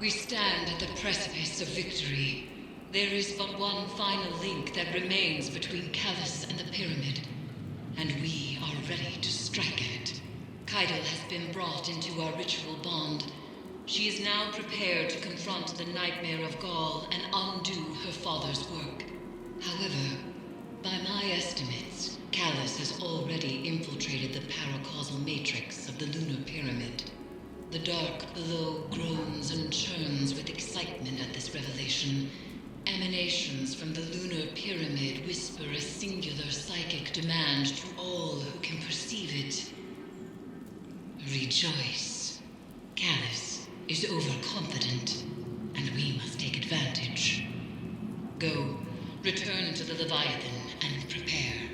We stand at the precipice of victory. There is but one final link that remains between Calus and the pyramid, and we are ready to strike it. Kaido has been brought into our ritual bond. She is now prepared to confront the nightmare of Gaul and undo her father's work. However, by my estimates, Calus has already infiltrated the paracausal matrix of the lunar pyramid. The dark below groans and churns with excitement at this revelation. Emanations from the lunar pyramid whisper a singular psychic demand to all who can perceive it. Rejoice. Calus is overconfident, and we must take advantage. Go, return to the Leviathan and prepare.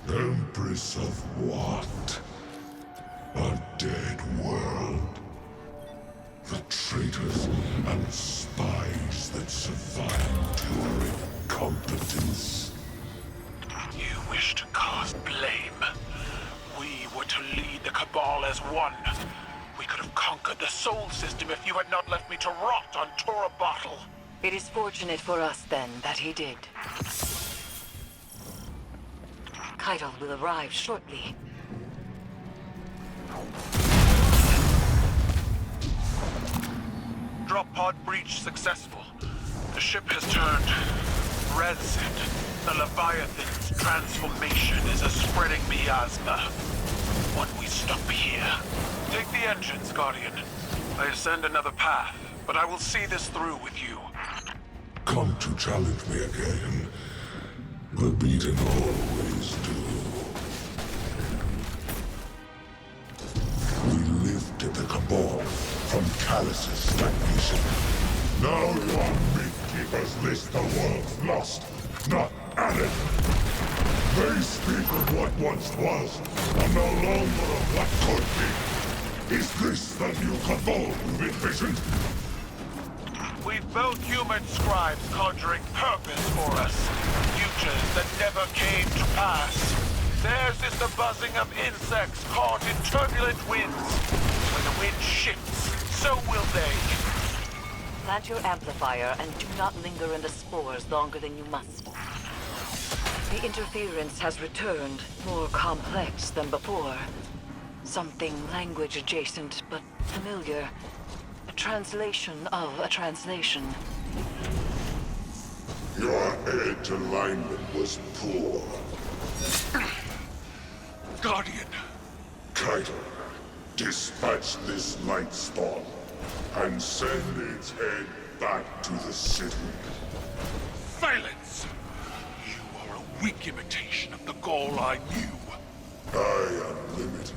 Empress of what? A dead world. The traitors and spies that survived your incompetence. You wish to cast blame. We were to lead the Cabal as one. We could have conquered the Soul System if you had not left me to rot on Tora Bottle. It is fortunate for us, then, that he did. Kaido will arrive shortly. Drop pod breach successful. The ship has turned resident. The Leviathan's transformation is a spreading miasma. When we stop here, take the engines, Guardian. I ascend another path, but I will see this through with you. Come to challenge me again. The beaten always do. We lifted the Cabal from Calus's stagnation. Now your meat-keepers list the world's lost, not added. They speak of what once was, and no longer of what could be. Is this the new Cabal you've envisioned? We've both human scribes conjuring purpose for us. Futures that never came to pass. Theirs is the buzzing of insects caught in turbulent winds. When the wind shifts, so will they. Plant your amplifier and do not linger in the spores longer than you must. The interference has returned, more complex than before. Something language adjacent, but familiar. A translation of a translation. Your edge alignment was poor. Guardian! Kaido, dispatch this light spawn and send its head back to the city. Silence! You are a weak imitation of the Gaul I knew. I am limited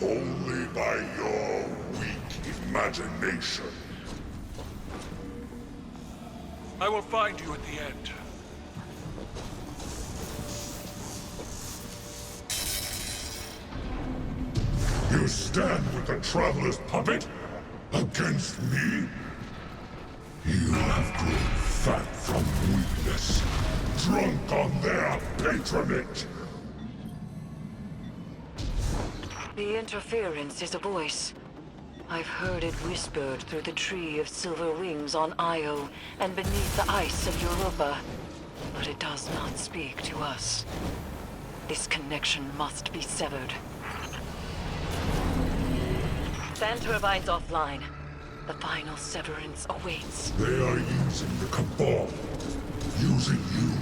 only by your weak imagination. I will find you at the end. You stand with the Traveler's puppet against me? You have grown fat from weakness, drunk on their patronage. The interference is a voice. I've heard it whispered through the tree of silver wings on Io and beneath the ice of Europa. But it does not speak to us. This connection must be severed. Fan turbines offline. The final severance awaits. They are using the Cabal, using you.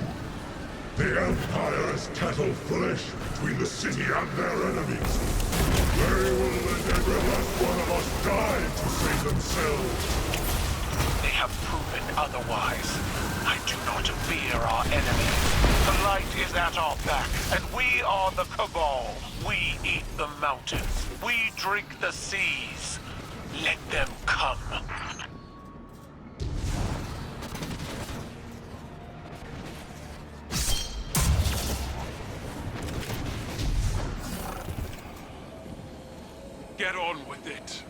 The Empire is cattle flesh between the city and their enemies. They will let every last one of us die to save themselves. yourself! They have proven otherwise. I do not fear our enemies. The light is at our back, and we are the Cabal. We eat the mountains. We drink the seas. Let them come. Get on with it.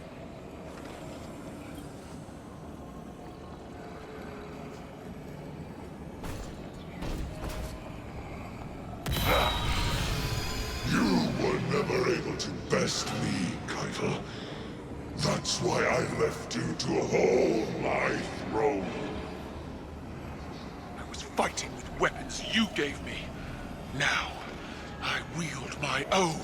You were never able to best me, Keitel. That's why I left you to hold my throne. I was fighting with weapons you gave me. Now, I wield my own.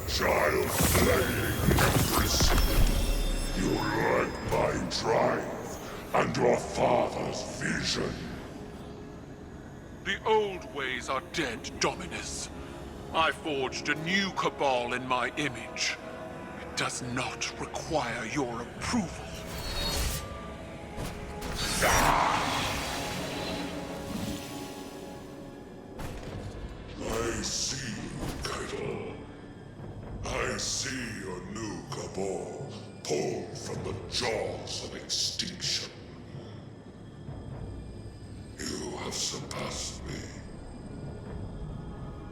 Child playing Empress. You lack my drive and your father's vision. The old ways are dead, Dominus. I forged a new Cabal in my image. It does not require your approval. I see you, Keitel. I see your new Cabal pulled from the jaws of extinction. You have surpassed me.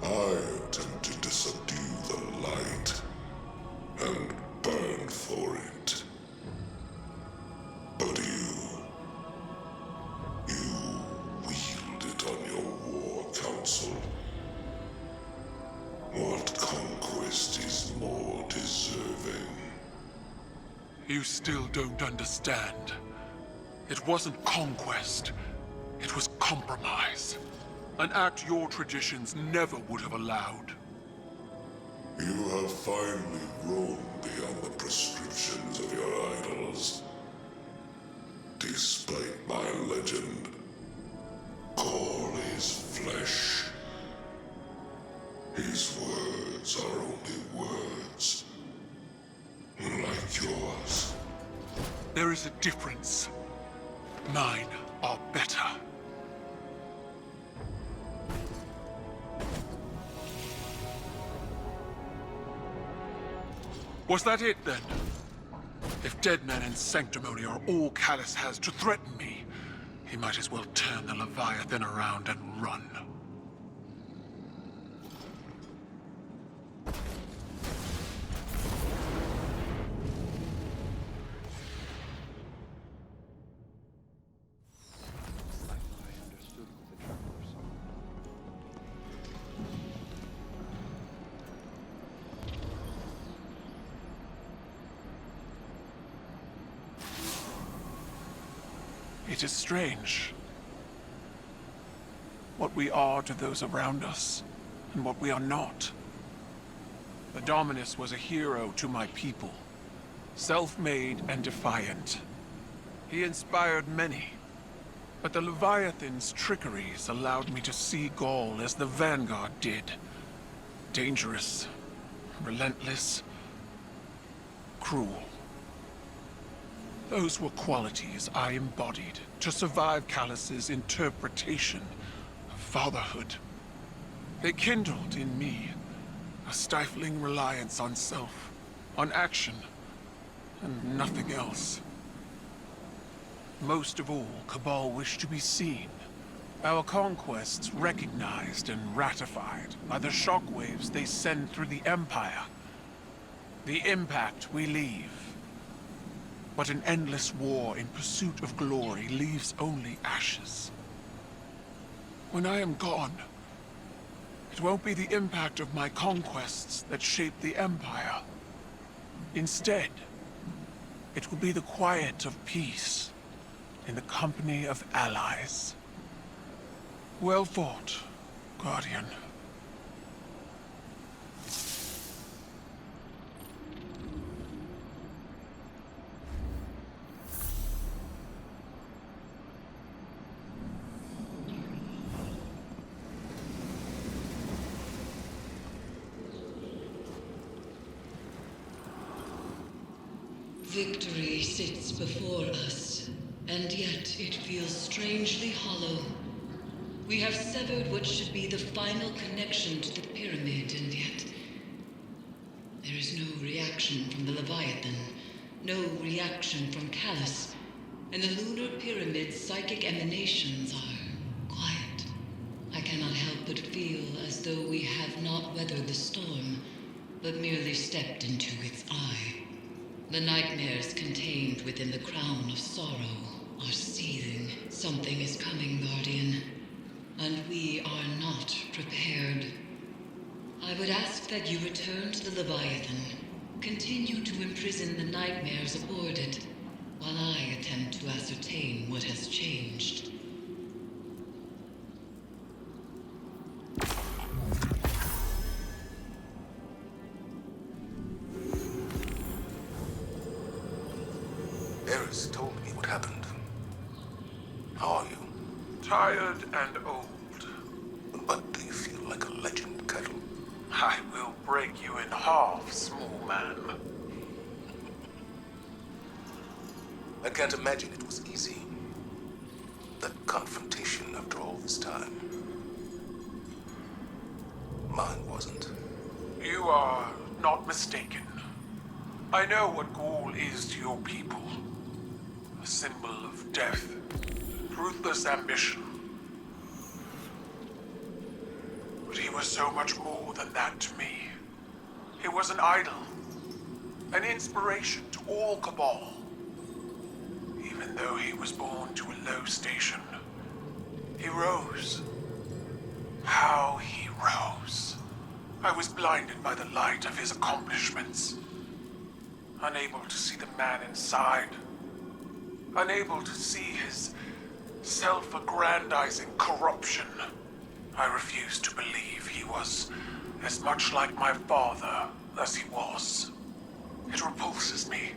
I attempted to subdue the light and burn for it. But you wield it on your war council. What conquest is more deserving? You still don't understand. It wasn't conquest. It was compromise. An act your traditions never would have allowed. You have finally grown beyond the prescriptions of your idols. Despite my legend, Gaul is flesh. His words are only words. Like yours. There is a difference. Mine are better. Was that it, then? If dead men and sanctimony are all Calus has to threaten me, he might as well turn the Leviathan around and run. It is strange. What we are to those around us, and what we are not. The Dominus was a hero to my people. Self-made and defiant. He inspired many. But the Leviathan's trickeries allowed me to see Gaul as the Vanguard did. Dangerous, relentless, cruel. Those were qualities I embodied to survive Calus's interpretation of fatherhood. They kindled in me a stifling reliance on self, on action, and nothing else. Most of all, Cabal wished to be seen. Our conquests recognized and ratified by the shockwaves they send through the Empire. The impact we leave. But an endless war in pursuit of glory leaves only ashes. When I am gone, it won't be the impact of my conquests that shape the Empire. Instead, it will be the quiet of peace in the company of allies. Well fought, Guardian. Victory sits before us, and yet it feels strangely hollow. We have severed what should be the final connection to the pyramid, and yet there is no reaction from the Leviathan, no reaction from Calus, and the lunar pyramid's psychic emanations are quiet. I cannot help but feel as though we have not weathered the storm, but merely stepped into its eye. The nightmares contained within the crown of sorrow are seething. Something is coming, Guardian, and we are not prepared. I would ask that you return to the Leviathan, continue to imprison the nightmares aboard it, while I attempt to ascertain what has changed. Eris told me what happened. How are you? Tired and old. But do you feel like a legend, Kettle? I will break you in half, small man. I can't imagine it was easy. That confrontation after all this time. Mine wasn't. You are not mistaken. I know what Gaul is to your people. A symbol of death, ruthless ambition. But he was so much more than that to me. He was an idol, an inspiration to all Cabal. Even though he was born to a low station, he rose. How he rose. I was blinded by the light of his accomplishments. Unable to see the man inside. Unable to see his self-aggrandizing corruption. I refused to believe he was as much like my father as he was. It repulses me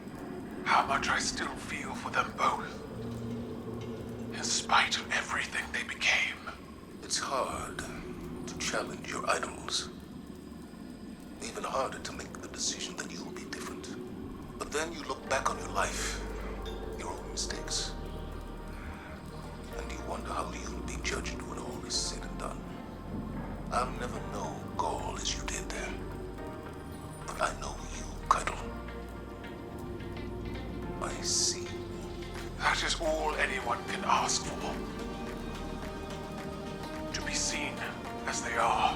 how much I still feel for them both. In spite of everything they became. It's hard to challenge your idols. Even harder to make the decision that you'll be different. But then you look back on your life, your own mistakes, and you wonder how you'll be judged when all is said and done. I'll never know Gaul as you did there, but I know you, Keitel. I see. That is all anyone can ask for. To be seen as they are.